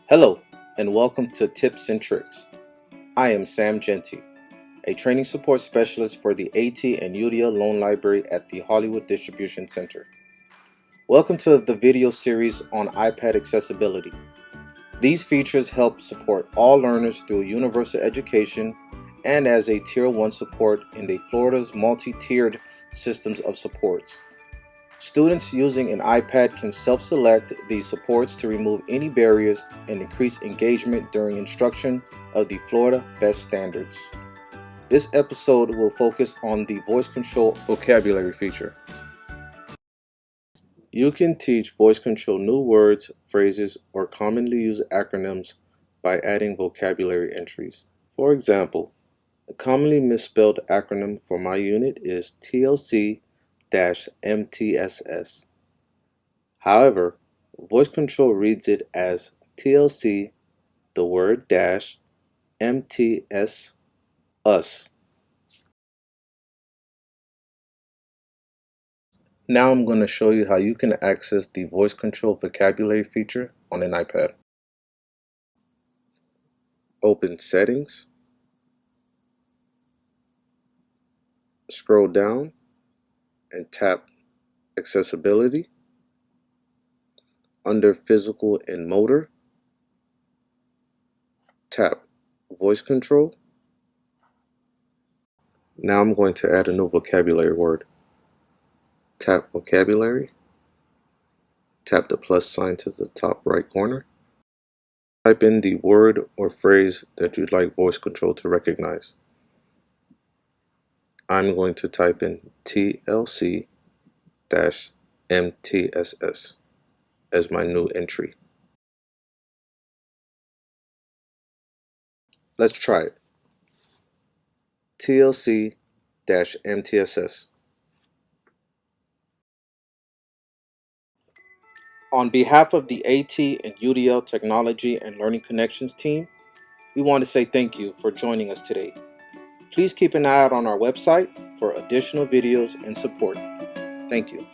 Hello, and welcome to Tips and Tricks. I am Sam Genty, a training support specialist for the AT and UDL Loan Library at the Hollywood Distribution Center. Welcome to the video series on iPad accessibility. These features help support all learners through universal education and as a Tier 1 support in the Florida's multi-tiered systems of supports. Students using an iPad can self-select these supports to remove any barriers and increase engagement during instruction of the Florida Best Standards. This episode will focus on the voice control vocabulary feature. You can teach voice control new words, phrases, or commonly used acronyms by adding vocabulary entries. For example, a commonly misspelled acronym for my unit is TLC-MTSS. However, voice control reads it as TLC, the word dash, MTS, us. Now I'm going to show you how you can access the voice control vocabulary feature on an iPad. Open Settings, scroll down and tap Accessibility. Under Physical and Motor, tap Voice Control. Now I'm going to add a new vocabulary word. Tap Vocabulary. Tap the plus sign to the top right corner. Type in the word or phrase that you'd like voice control to recognize. I'm going to type in TLC-MTSS as my new entry. Let's try it. TLC-MTSS. On behalf of the AT and UDL Technology and Learning Connections team, we want to say thank you for joining us today. Please keep an eye out on our website for additional videos and support. Thank you.